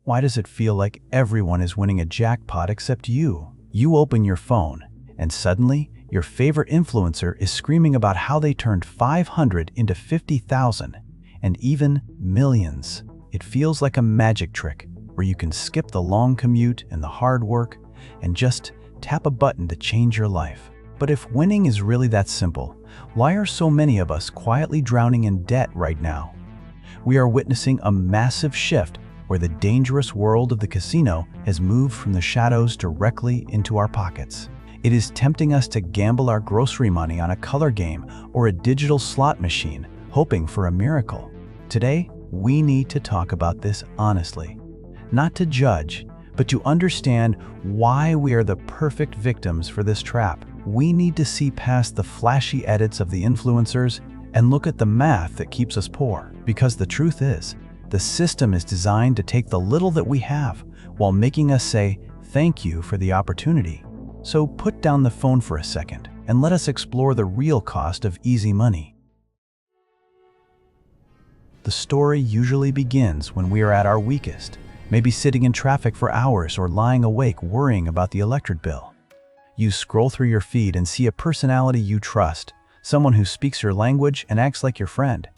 Why does it feel like everyone is winning a jackpot except you? You open your phone, and suddenly, your favorite influencer is screaming about how they turned 500 into 50,000, and even millions. It feels like a magic trick where you can skip the long commute and the hard work and just tap a button to change your life. But if winning is really that simple, why are so many of us quietly drowning in debt right now? We are witnessing a massive shift where the dangerous world of the casino has moved from the shadows directly into our pockets. It is tempting us to gamble our grocery money on a color game or a digital slot machine, hoping for a miracle. Today, we need to talk about this honestly. Not to judge, but to understand why we are the perfect victims for this trap. We need to see past the flashy edits of the influencers and look at the math that keeps us poor. Because the truth is, the system is designed to take the little that we have while making us say thank you for the opportunity. So put down the phone for a second and let us explore the real cost of easy money. The story usually begins when we are at our weakest, maybe sitting in traffic for hours or lying awake worrying about the electric bill. You scroll through your feed and see a personality you trust, someone who speaks your language and acts like your friend.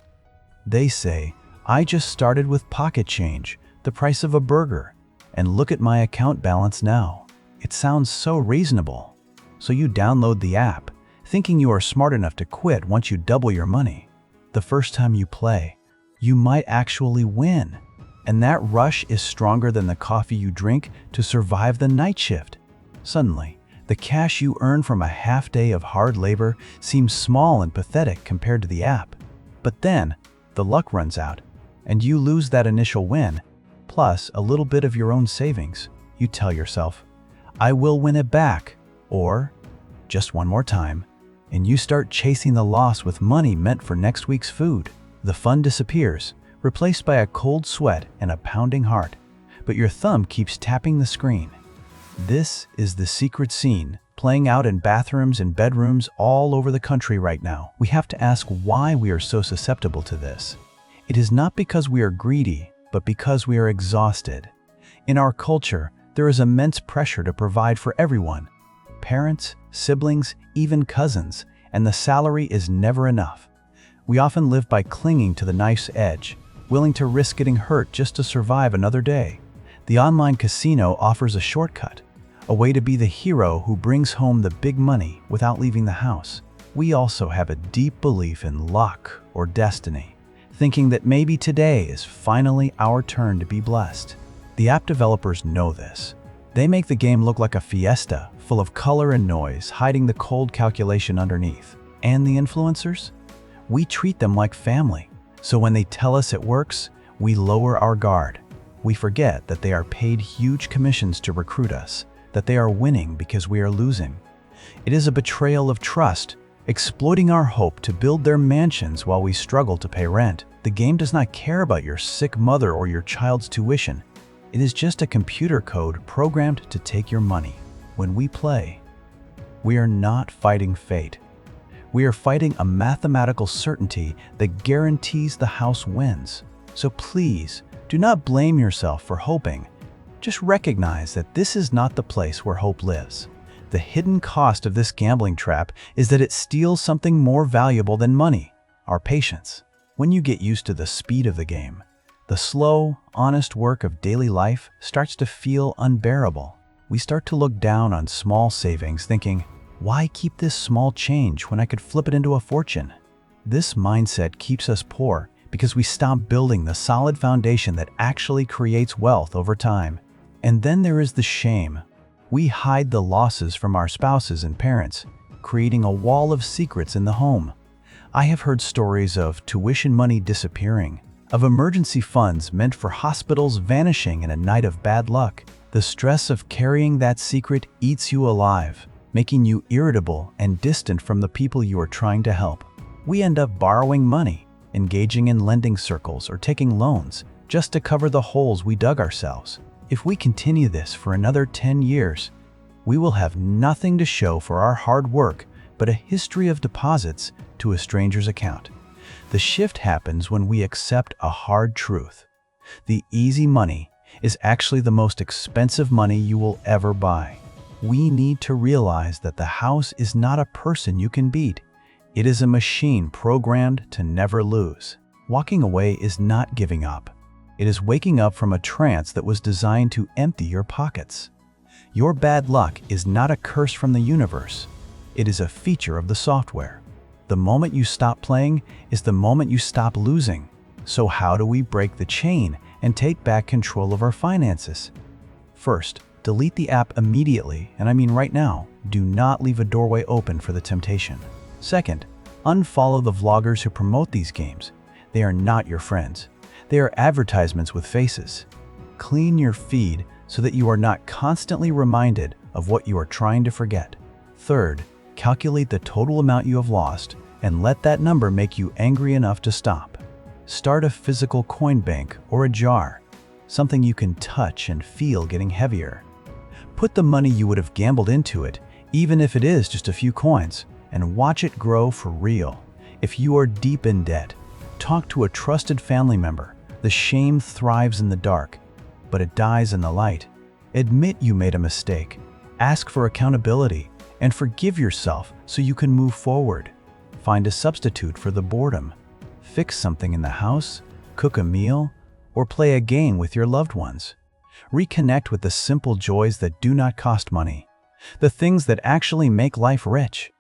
They say, "I just started with pocket change, the price of a burger, and look at my account balance now." It sounds so reasonable. So you download the app, thinking you are smart enough to quit once you double your money. The first time you play, you might actually win. And that rush is stronger than the coffee you drink to survive the night shift. Suddenly, the cash you earn from a half day of hard labor seems small and pathetic compared to the app. But then, the luck runs out, and you lose that initial win, plus a little bit of your own savings. You tell yourself, "I will win it back," or "just one more time," and you start chasing the loss with money meant for next week's food. The fun disappears, replaced by a cold sweat and a pounding heart, but your thumb keeps tapping the screen. This is the secret scene playing out in bathrooms and bedrooms all over the country right now. We have to ask why we are so susceptible to this. It is not because we are greedy, but because we are exhausted. In our culture, there is immense pressure to provide for everyone, parents, siblings, even cousins, and the salary is never enough. We often live by clinging to the knife's edge, willing to risk getting hurt just to survive another day. The online casino offers a shortcut, a way to be the hero who brings home the big money without leaving the house. We also have a deep belief in luck or destiny, thinking that maybe today is finally our turn to be blessed. The app developers know this. They make the game look like a fiesta, full of color and noise, hiding the cold calculation underneath. And the influencers? We treat them like family. So when they tell us it works, we lower our guard. We forget that they are paid huge commissions to recruit us, that they are winning because we are losing. It is a betrayal of trust, exploiting our hope to build their mansions while we struggle to pay rent. The game does not care about your sick mother or your child's tuition. It is just a computer code programmed to take your money. When we play, we are not fighting fate. We are fighting a mathematical certainty that guarantees the house wins. So please, do not blame yourself for hoping. Just recognize that this is not the place where hope lives. The hidden cost of this gambling trap is that it steals something more valuable than money, our patience. When you get used to the speed of the game, the slow, honest work of daily life starts to feel unbearable. We start to look down on small savings, thinking, why keep this small change when I could flip it into a fortune? This mindset keeps us poor because we stop building the solid foundation that actually creates wealth over time. And then there is the shame. We hide the losses from our spouses and parents, creating a wall of secrets in the home. I have heard stories of tuition money disappearing, of emergency funds meant for hospitals vanishing in a night of bad luck. The stress of carrying that secret eats you alive, making you irritable and distant from the people you are trying to help. We end up borrowing money, engaging in lending circles, or taking loans just to cover the holes we dug ourselves. If we continue this for another 10 years, we will have nothing to show for our hard work but a history of deposits to a stranger's account. The shift happens when we accept a hard truth. The easy money is actually the most expensive money you will ever buy. We need to realize that the house is not a person you can beat. It is a machine programmed to never lose. Walking away is not giving up. It is waking up from a trance that was designed to empty your pockets. Your bad luck is not a curse from the universe. It is a feature of the software. The moment you stop playing is the moment you stop losing. So how do we break the chain and take back control of our finances? First, delete the app immediately, and I mean right now. Do not leave a doorway open for the temptation. Second, unfollow the vloggers who promote these games. They are not your friends. They are advertisements with faces. Clean your feed so that you are not constantly reminded of what you are trying to forget. Third, calculate the total amount you have lost and let that number make you angry enough to stop. Start a physical coin bank or a jar, something you can touch and feel getting heavier. Put the money you would have gambled into it, even if it is just a few coins, and watch it grow for real. If you are deep in debt, talk to a trusted family member. The shame thrives in the dark, but it dies in the light. Admit you made a mistake, ask for accountability, and forgive yourself so you can move forward. Find a substitute for the boredom. Fix something in the house, cook a meal, or play a game with your loved ones. Reconnect with the simple joys that do not cost money, the things that actually make life rich.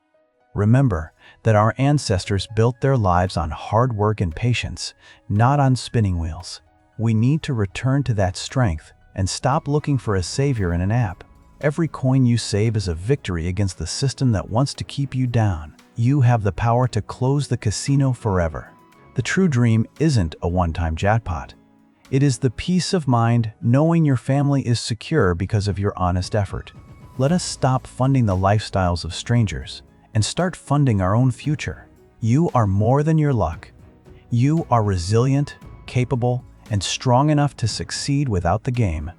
Remember that our ancestors built their lives on hard work and patience, not on spinning wheels. We need to return to that strength and stop looking for a savior in an app. Every coin you save is a victory against the system that wants to keep you down. You have the power to close the casino forever. The true dream isn't a one-time jackpot. It is the peace of mind knowing your family is secure because of your honest effort. Let us stop funding the lifestyles of strangers and start funding our own future. You are more than your luck. You are resilient, capable, and strong enough to succeed without the game.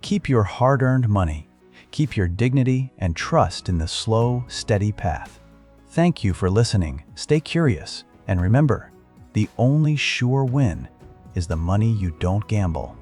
Keep your hard-earned money. Keep your dignity and trust in the slow, steady path. Thank you for listening. Stay curious, and remember, the only sure win is the money you don't gamble.